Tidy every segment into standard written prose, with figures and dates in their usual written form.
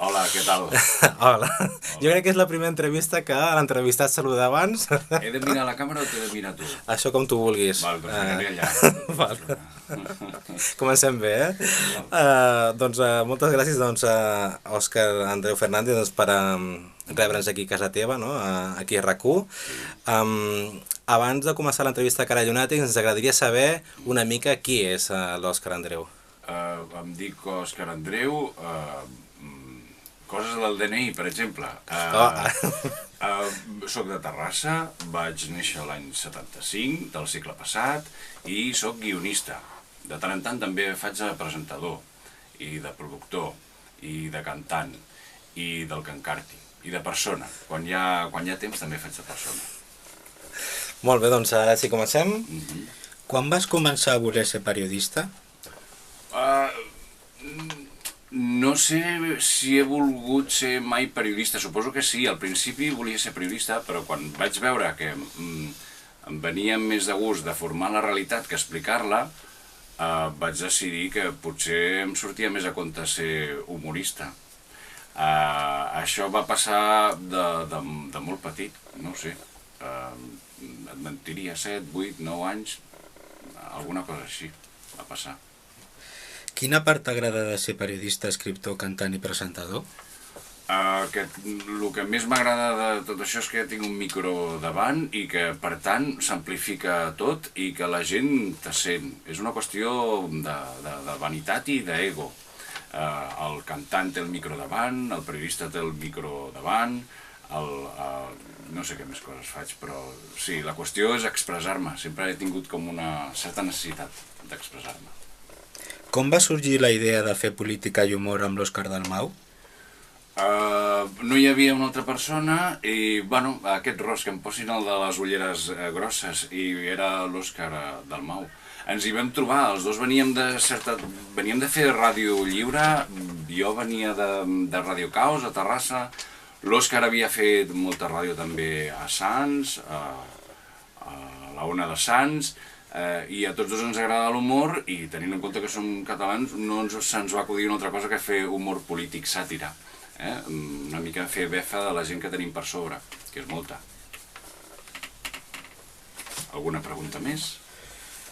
Hola, què tal? Hola. Jo Hola. crec que és la primera entrevista que l'entrevistat saluda abans. He de mirar la càmera o t'he de mirar tu? Això com tu vulguis. Val, doncs miraré allà. Val. Comencem bé, eh? Val. Moltes gràcies a Òscar Andreu Fernández per rebre'ns aquí a casa teva, no? Aquí a RAC1. Sí. Abans de començar l'entrevista a Cara Llunàtic, ens agradaria saber una mica qui és l'Òscar Andreu. Em dic Òscar Andreu, coses del DNI, per exemple. Soc de Terrassa, vaig néixer l'any 75 del segle passat i soc guionista. De tant en tant també faig de presentador i de productor i de cantant i del que encarti i de persona. Quan hi ha temps també faig de persona. Molt bé, doncs ara sí comencem. Quan vas començar a voler ser periodista? No sé si he volgut ser mai periodista, suposo que sí, al principi volia ser periodista, però quan vaig veure que em venia més de gust de formar la realitat que explicar-la, vaig decidir que potser em sortia més a compte ser humorista. Això va passar de molt petit, no ho sé, et mentiria, 7, 8, 9 anys, alguna cosa així va passar. Quina part t'agrada de ser periodista, escriptor, cantant i presentador? El que més m'agrada de tot això és que tinc un micro davant i que, per tant, s'amplifica tot i que la gent te sent. És una qüestió de vanitat i d'ego. El cantant té el micro davant, el periodista té el micro davant, no sé què més coses faig, però sí, la qüestió és expressar-me. Sempre he tingut com una certa necessitat d'expressar-me. Com va sorgir la idea de fer política i humor amb l'Òscar Dalmau? No hi havia una altra persona i, bueno, aquest ros que em posin el de les ulleres grosses i era l'Òscar Dalmau. Ens hi vam trobar, els dos veníem de fer ràdio lliure, jo venia de Radio Caos, a Terrassa, l'Òscar havia fet molta ràdio també a Sants, a la Ona de Sants, i a tots dos ens agrada l'humor i tenint en compte que som catalans no se'ns va acudir una altra cosa que fer humor polític, sàtira, una mica fer befa de la gent que tenim per sobre, que és molta. Alguna pregunta més?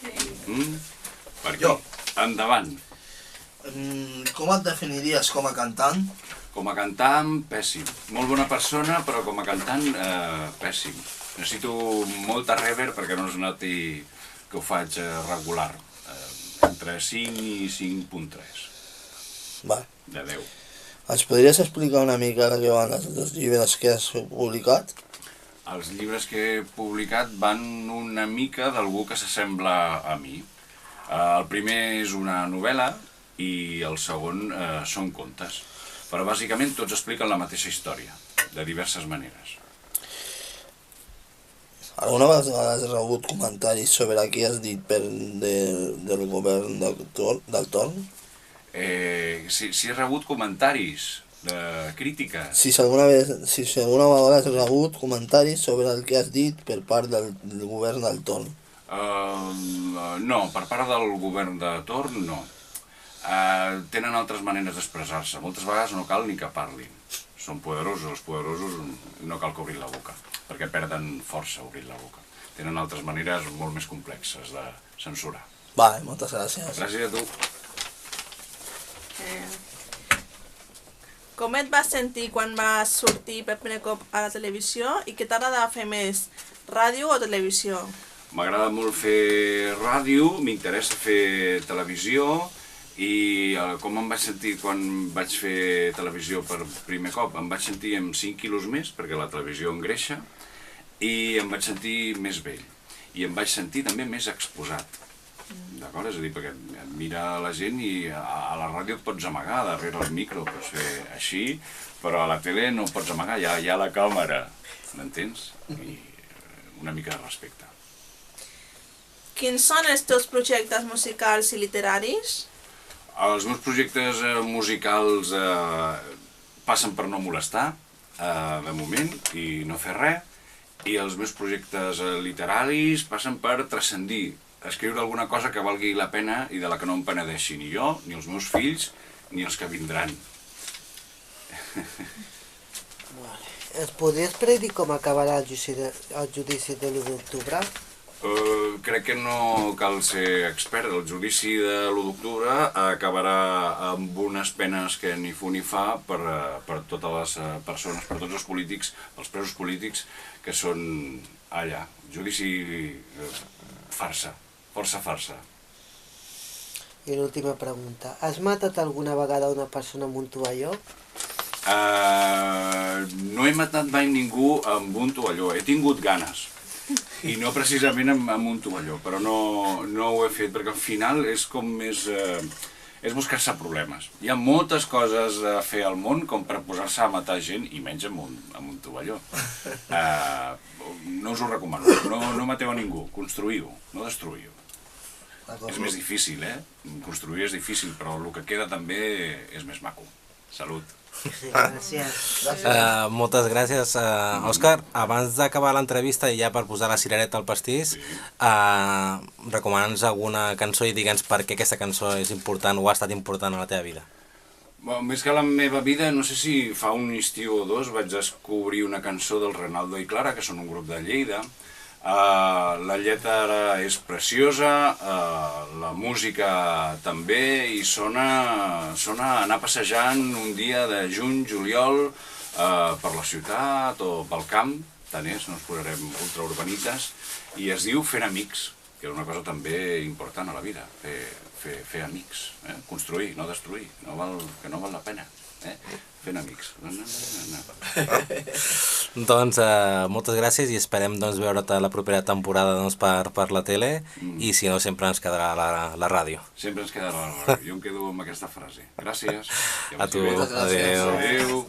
Per aquí? Jo. Endavant. Com et definiries com a cantant? Com a cantant, pèssim. Molt bona persona, però com a cantant, pèssim. Necessito molta reverb perquè no es noti que ho faig regular, entre 5 i 5.3 Va. de 10. Ens podries explicar una mica de què van els llibres que has publicat? Els llibres que he publicat van una mica d'algú que s'assembla a mi. El primer és una novel·la i el segon són contes. Però bàsicament tots expliquen la mateixa història, de diverses maneres. Alguna vegada has rebut comentaris sobre qui has dit del govern del torn? Si he rebut comentaris, crítiques... Si alguna vegada has rebut comentaris sobre el que has dit per part del govern del torn? No, per part del govern de torn no. Tenen altres maneres d'expressar-se. Moltes vegades no cal ni que parlin. Són poderosos, els poderosos no cal que obrin la boca, perquè perden força obrint la boca. Tenen altres maneres molt més complexes de censurar. Vale, moltes gràcies. Gràcies a tu. Com et vas sentir quan vas sortir per primer cop a la televisió i què t'agradava fer més, ràdio o televisió? M'agrada molt fer ràdio, m'interessa fer televisió i com em vaig sentir quan vaig fer televisió per primer cop? Em vaig sentir amb 5 quilos més perquè la televisió engreixa i em vaig sentir més vell i em vaig sentir també més exposat. D'acord? És a dir, perquè et mira la gent i a la ràdio et pots amagar darrere el micro, pots fer així, però a la tele no pots amagar, hi ha la càmera, m'entens? I una mica de respecte. Quins són els teus projectes musicals i literaris? Els meus projectes musicals passen per no molestar, de moment, i no fer res, i els meus projectes literaris passen per transcendir, escriure alguna cosa que valgui la pena i de la que no em penedeixi ni jo, ni els meus fills, ni els que vindran. Ens podries predir com acabarà el judici de l'1 d'octubre? Crec que no cal ser expert. El judici de l'1 d'octubre acabarà amb unes penes que ni fu ni fa per totes les persones, per tots els polítics, els presos polítics que són allà. Judici farsa, força farsa. I l'última pregunta. Has matat alguna vegada una persona amb un tovalló? No he matat mai ningú amb un tovalló. He tingut ganes. I no precisament amb un tovalló, però no ho he fet, perquè al final és com més... és buscar-se problemes. Hi ha moltes coses a fer al món com per posar-se a matar gent, i menys amb un tovalló. No us ho recomano. No mateu a ningú. Construïu, no destruïu. És més difícil, Construir és difícil, però el que queda també és més maco. Salut. Gràcies. Moltes gràcies, Òscar. Abans d'acabar l'entrevista i ja per posar la cirereta al pastís, recomana'ns alguna cançó i digue'ns per què aquesta cançó és important o ha estat important a la teva vida. Més que la meva vida, no sé si fa un estiu o dos vaig descobrir una cançó del Renaldo i Clara, que són un grup de Lleida. La lletra és preciosa, la música també, i sona anar passejant un dia de juny, juliol, per la ciutat o pel camp, tant és, no ens posarem ultraurbanites, i es diu Fent amics, que és una cosa també important a la vida, fer amics, construir, no destruir, que no val la pena. Fent amics. Doncs moltes gràcies i esperem veure't la propera temporada per la tele i si no sempre ens quedarà la ràdio. Sempre ens quedarà la ràdio. Jo em quedo amb aquesta frase. Gràcies. A tu. Adéu. Adéu.